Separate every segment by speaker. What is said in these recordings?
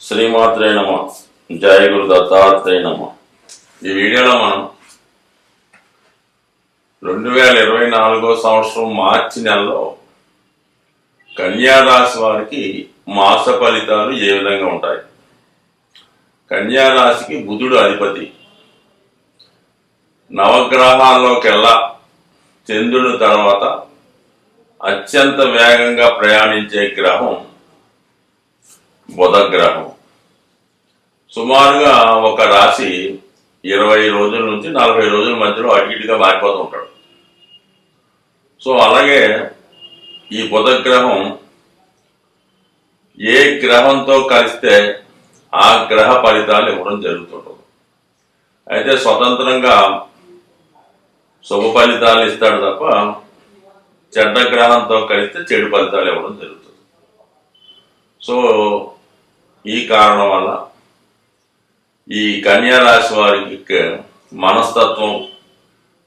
Speaker 1: శ్రీమాత్రే నమ. జయ గురు దత్తాత్రేయ నమ. ఈ వీడియోలో మనం 2024 సంవత్సరం మార్చి నెలలో కన్యా రాశి వారికి మాస ఫలితాలు ఏ విధంగా ఉంటాయి. కన్యా రాశికి బుధుడు అధిపతి. నవగ్రహాల్లోకెల్లా చంద్రుని తర్వాత అత్యంత వేగంగా ప్రయాణించే గ్రహం బుధ గ్రహం. సుమారుగా ఒక రాశి 20 రోజుల నుంచి 40 రోజుల మధ్యలో అటు ఇటుగా మారిపోతూ ఉంటాడు. సో అలాగే ఈ బుధ గ్రహం ఏ గ్రహంతో కలిస్తే ఆ గ్రహ ఫలితాలు ఇవ్వడం జరుగుతుంటుంది. అయితే స్వతంత్రంగా శుభ ఫలితాలు ఇస్తాడు తప్ప చెడ్డ గ్రహంతో కలిస్తే చెడు ఫలితాలు ఇవ్వడం జరుగుతుంది. సో ఈ కారణం వల్ల ఈ కన్యా రాశి వారికి మనస్తత్వం,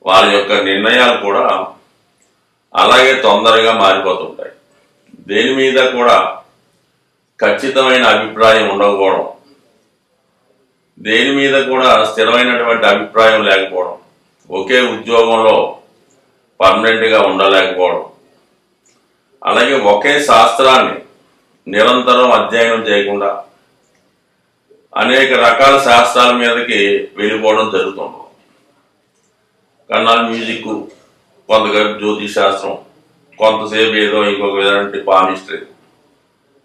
Speaker 1: వారి యొక్క నిర్ణయాలు కూడా అలాగే తొందరగా మారిపోతుంటాయి. దేని మీద కూడా ఖచ్చితమైన అభిప్రాయం ఉండకపోవడం, దేని మీద కూడా స్థిరమైనటువంటి అభిప్రాయం లేకపోవడం, ఒకే ఉద్యోగంలో పర్మనెంట్గా ఉండలేకపోవడం, అలాగే ఒకే శాస్త్రాన్ని నిరంతరం అధ్యయనం చేయకుండా అనేక రకాల శాస్త్రాల మీదకి వెళ్ళిపోవడం జరుగుతుంది. కన్నాల్ మ్యూజిక్, కొంతసేపు జ్యోతిష్ శాస్త్రం, కొంతసేపు ఏదో ఇంకొక విధంగా పామిస్ట్రీ,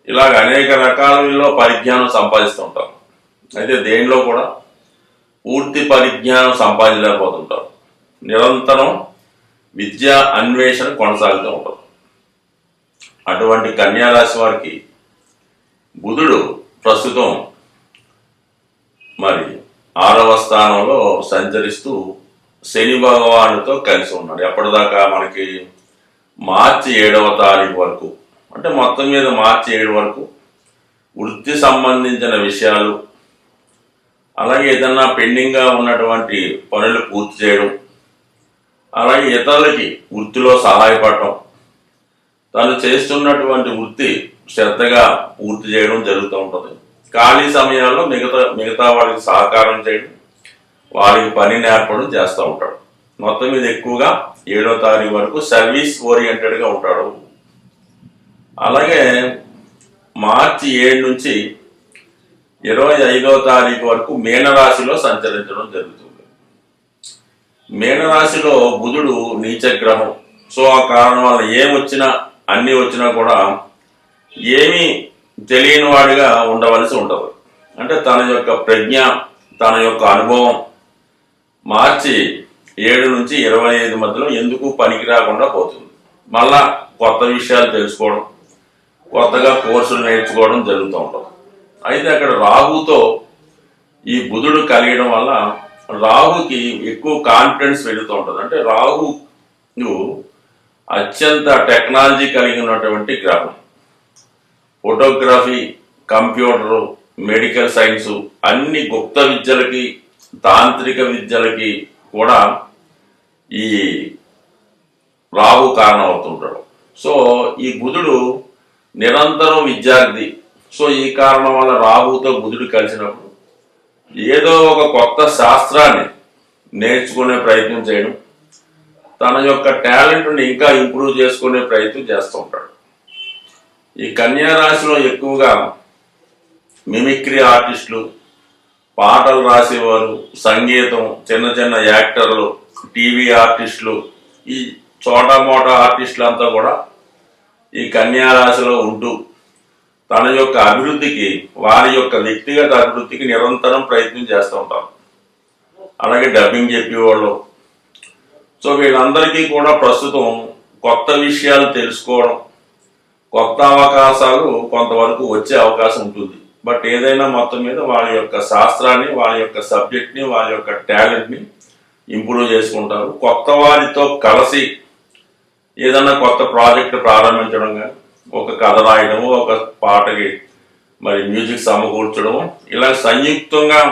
Speaker 1: ఇలాగ అనేక రకాలలో పరిజ్ఞానం సంపాదిస్తుంటారు. అయితే దేనిలో కూడా పూర్తి పరిజ్ఞానం సంపాదించలేకపోతుంటారు. నిరంతరం విద్యా అన్వేషణ కొనసాగుతూ ఉంటారు. అటువంటి కన్యా రాశి వారికి బుధుడు ప్రస్తుతం మరి 6వ స్థానంలో సంచరిస్తూ శని భగవానుడితో కలిసి ఉన్నాడు. ఎప్పటిదాకా మనకి మార్చి 7వ తారీఖు వరకు, అంటే మొత్తం మీద మార్చి 7 వరకు వృత్తి సంబంధించిన విషయాలు, అలాగే ఏదన్నా పెండింగ్గా ఉన్నటువంటి పనులు పూర్తి చేయడం, అలాగే ఇతరులకి వృత్తిలో సహాయపడటం, తను చేస్తున్నటువంటి వృత్తి శ్రద్ధగా పూర్తి చేయడం జరుగుతూ ఉంటుంది. ఖాళీ సమయాల్లో మిగతా వారికి సహకారం చేయడం, వారికి పని నేర్పడం చేస్తూ ఉంటాడు. మొత్తం మీద ఎక్కువగా 7వ తారీఖు వరకు సర్వీస్ ఓరియంటెడ్గా ఉంటాడు. అలాగే మార్చి 7 నుంచి 25వ తారీఖు వరకు మీనరాశిలో సంచరించడం జరుగుతుంది. మీనరాశిలో బుధుడు నీచగ్రహం. సో ఆ కారణం వల్ల ఏమొచ్చినా అన్నీ వచ్చినా కూడా ఏమీ తెలియని వాడిగా ఉండవలసి ఉంటుంది. అంటే తన యొక్క ప్రజ్ఞ, తన యొక్క అనుభవం మార్చి 7 నుంచి 25 మధ్యలో ఎందుకు పనికి రాకుండా పోతుంది. మళ్ళా కొత్త విషయాలు తెలుసుకోవడం, కొత్తగా కోర్సులు నేర్చుకోవడం జరుగుతూ ఉంటుంది. అయితే అక్కడ రాహుతో ఈ బుధుడు కలిగడం వల్ల రాహుకి ఎక్కువ కాన్ఫిడెన్స్ పెరుగుతూ ఉంటుంది. అంటే రాహు అత్యంత టెక్నాలజీ కలిగి ఉన్నటువంటి గ్రహం. ఫోటోగ్రఫీ, కంప్యూటరు, మెడికల్ సైన్సు, అన్ని గుప్త విద్యలకి, తాంత్రిక విద్యలకి కూడా ఈ రాహు కారణం అవుతుంటాడు. సో ఈ బుధుడు నిరంతరం విద్యార్థి. సో ఈ కారణం వల్ల రాహుతో బుధుడు కలిసినప్పుడు ఏదో ఒక కొత్త శాస్త్రాన్ని నేర్చుకునే ప్రయత్నం చేయడం, తన యొక్క టాలెంట్ని ఇంకా ఇంప్రూవ్ చేసుకునే ప్రయత్నం చేస్తూ ఉంటాడు. ఈ కన్యా రాశిలో ఎక్కువగా మిమిక్రీ ఆర్టిస్టులు, పాటలు రాసేవారు, సంగీతం, చిన్న చిన్న యాక్టర్లు, టీవీ ఆర్టిస్టులు, ఈ చోటా మోటా ఆర్టిస్టులు అంతా కూడా ఈ కన్యా రాశిలో ఉంటూ తన యొక్క అభివృద్ధికి, వారి యొక్క వ్యక్తిగత అభివృద్ధికి నిరంతరం ప్రయత్నం చేస్తూ ఉంటారు. అలాగే డబ్బింగ్ చెప్పేవాళ్ళు. సో వీళ్ళందరికీ కూడా ప్రస్తుతం కొత్త విషయాలు తెలుసుకోవడం, కొత్త అవకాశాలు కొంతవరకు వచ్చే అవకాశం ఉంటుంది. బట్ ఏదైనా మొత్తం మీద వాళ్ళ యొక్క శాస్త్రాన్ని, వాళ్ళ యొక్క సబ్జెక్ట్ని, వాళ్ళ యొక్క టాలెంట్ని ఇంప్రూవ్ చేసుకుంటారు. కొత్త వారితో కలిసి ఏదైనా కొత్త ప్రాజెక్ట్ ప్రారంభించడం, కానీ ఒక కథ రాయడము, ఒక పాటకి మరి మ్యూజిక్ సమకూర్చడము, ఇలా సంయుక్తంగా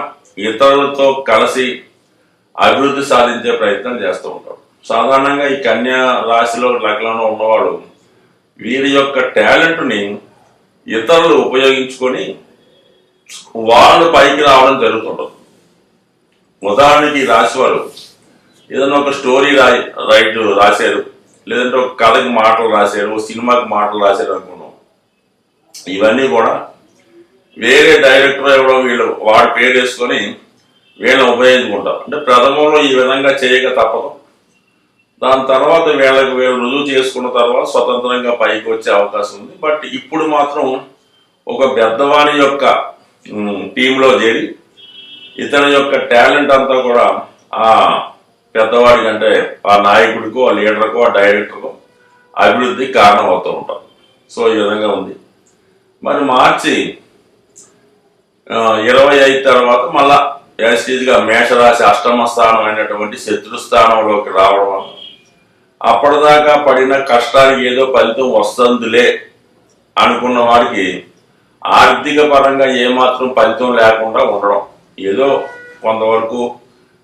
Speaker 1: ఇతరులతో కలిసి అభివృద్ధి సాధించే ప్రయత్నం చేస్తూ ఉంటారు. సాధారణంగా ఈ కన్యా రాశిలో లగ్నంలో ఉన్నవాడు వీరి యొక్క టాలెంట్ని ఇతరులు ఉపయోగించుకొని వాళ్ళు పైకి రావడం జరుగుతుంటుంది. ఉదాహరణకి ఈ రాశి వారు ఏదైనా ఒక స్టోరీ రాశారు, లేదంటే ఒక కథకి మాటలు రాశారు, ఒక సినిమాకి మాటలు రాశారు అనుకున్నాం. ఇవన్నీ కూడా వేరే డైరెక్టర్ ఎవరో వీళ్ళు వాడి పేరు వేసుకొని వీళ్ళని ఉపయోగించుకుంటారు. అంటే ప్రథమంలో ఈ విధంగా చేయక తప్పదు. దాని తర్వాత వీళ్ళకి వీళ్ళు రుజువు చేసుకున్న తర్వాత స్వతంత్రంగా పైకి వచ్చే అవకాశం ఉంది. బట్ ఇప్పుడు మాత్రం ఒక పెద్దవాణి యొక్క టీంలో చేరి ఇతని యొక్క టాలెంట్ అంతా కూడా ఆ పెద్దవాడికి, అంటే ఆ నాయకుడికో, ఆ లీడర్కో, ఆ డైరెక్టర్కో అభివృద్ధికి కారణం అవుతూ ఉంటారు. సో ఈ విధంగా ఉంది. మరి మార్చి 25 తర్వాత మళ్ళా యాస్టీజ్గా మేషరాశి అష్టమ స్థానం అయినటువంటి శత్రుస్థానంలోకి రావడం వల్ల అప్పటిదాకా పడిన కష్టానికి ఏదో ఫలితం వస్తుందిలే అనుకున్న వాడికి ఆర్థిక పరంగా ఏమాత్రం ఫలితం లేకుండా ఉండడం, ఏదో కొంతవరకు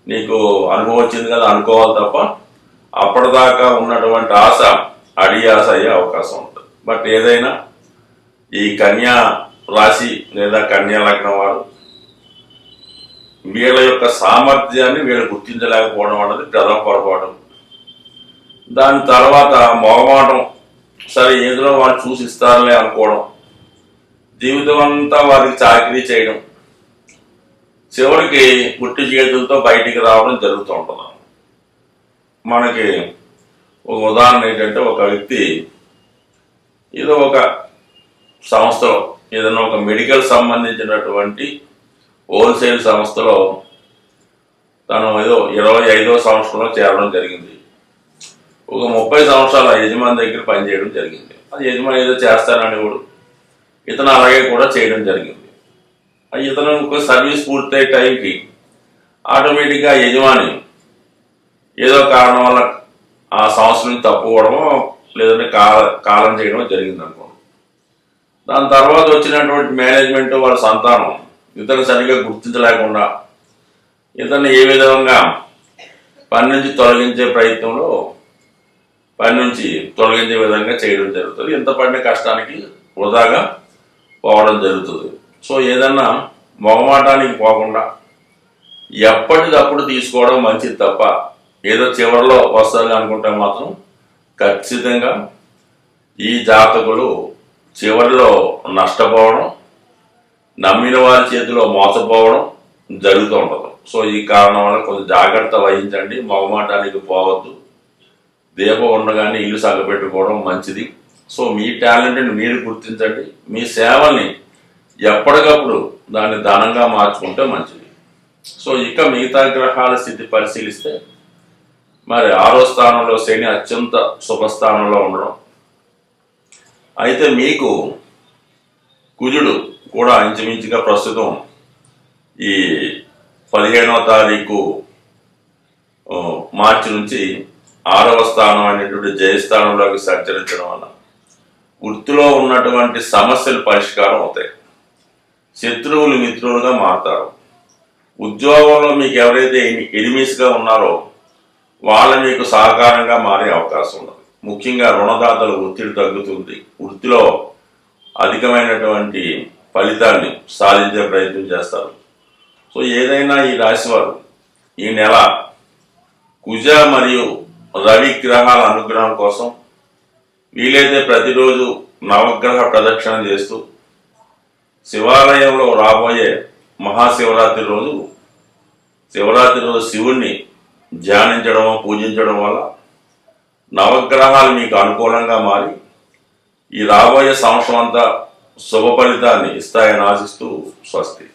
Speaker 1: నీకు అనుభవం వచ్చింది కదా అనుకోవాలి తప్ప అప్పటిదాకా ఉన్నటువంటి ఆశ అడియాస అయ్యే అవకాశం ఉంటుంది. బట్ ఏదైనా ఈ కన్యా రాశి లేదా కన్యా లగ్నం వారు వీళ్ళ యొక్క సామర్థ్యాన్ని వీళ్ళు గుర్తించలేకపోవడం అన్నది ప్రథమ పొరపాటు. దాని తర్వాత మొహమాటం, సరే ఏదో వాళ్ళు చూసిస్తారులే అనుకోవడం, జీవితం అంతా వారికి చాకరీ చేయడం, చివరికి పుట్టి చేతులతో బయటికి రావడం జరుగుతూ ఉంటుంది. మనకి ఒక ఉదాహరణ ఏంటంటే, ఒక వ్యక్తి ఏదో ఒక సంస్థలో ఏదైనా ఒక మెడికల్ సంబంధించినటువంటి హోల్సేల్ సంస్థలో తను ఏదో 25వ సంవత్సరంలో చేరడం జరిగింది. ఒక 30 సంవత్సరాల యజమాని దగ్గర పనిచేయడం జరిగింది. అది యజమాని ఏదో చేస్తానని కూడా ఇతను అలాగే కూడా చేయడం జరిగింది. ఇతను ఒక సర్వీస్ పూర్తయ్యే టైంకి ఆటోమేటిక్గా యజమాని ఏదో కారణం వల్ల ఆ సంవత్సరం నుంచి తప్పుకోవడమో లేదంటే కాలం చేయడమో జరిగింది అనుకోండి. దాని తర్వాత వచ్చినటువంటి మేనేజ్మెంట్ వాళ్ళ సంతానం ఇతను సరిగ్గా గుర్తించలేకుండా ఇతన్ని ఏ విధంగా పని నుంచి తొలగించే ప్రయత్నంలో పని నుంచి తొలగించే విధంగా చేయడం జరుగుతుంది. ఎంత పడిన కష్టానికి వృధాగా పోవడం జరుగుతుంది. సో ఏదన్నా మొహమాటానికి పోకుండా ఎప్పటికప్పుడు తీసుకోవడం మంచిది తప్ప ఏదో చివరిలో వస్తుంది అనుకుంటే మాత్రం ఖచ్చితంగా ఈ జాతకులు చివరిలో నష్టపోవడం, నమ్మిన వారి చేతిలో మోసపోవడం జరుగుతూ ఉంటుంది. సో ఈ కారణం వల్ల కొంచెం జాగ్రత్త వహించండి, మొహమాటానికి పోవద్దు. దీపం ఉండగానే ఇల్లు సగపెట్టుకోవడం మంచిది. సో మీ టాలెంట్ని మీరు గుర్తించండి, మీ సేవల్ని ఎప్పటికప్పుడు దాన్ని ధనంగా మార్చుకుంటే మంచిది. సో ఇక మిగతా గ్రహాల స్థితి పరిశీలిస్తే మరి 6వ స్థానంలో శని అత్యంత శుభస్థానంలో ఉండడం, అయితే మీకు కుజుడు కూడా ఇంచుమించుగా ప్రస్తుతం ఈ 15వ తారీఖు మార్చి నుంచి 6వ స్థానం అనేటువంటి జయస్థానంలోకి సంచరించడం వల్ల వృత్తిలో ఉన్నటువంటి సమస్యలు పరిష్కారం అవుతాయి. శత్రువులు మిత్రులుగా మారుతారు. ఉద్యోగంలో మీకు ఎవరైతే ఎనిమీస్గా ఉన్నారో వాళ్ళ మీకు సహకారంగా మారే అవకాశం ఉన్నది. ముఖ్యంగా రుణదాతల ఒత్తిడి తగ్గుతుంది. వృత్తిలో అధికమైనటువంటి ఫలితాన్ని సాధించే ప్రయత్నం చేస్తారు. సో ఏదైనా ఈ రాశివారు ఈ నెల కుజ మరియు రవి గ్రహాల అనుగ్రహం కోసం వీలైతే ప్రతిరోజు నవగ్రహ ప్రదక్షిణ చేస్తూ శివాలయంలో రాబోయే మహాశివరాత్రి రోజు శివుణ్ణి ధ్యానించడం, పూజించడం వల్ల నవగ్రహాలు మీకు అనుకూలంగా మారి ఈ రాబోయే సంవత్సరం అంతా శుభ ఫలితాన్ని ఇస్తాయని ఆశిస్తూ స్వస్తి.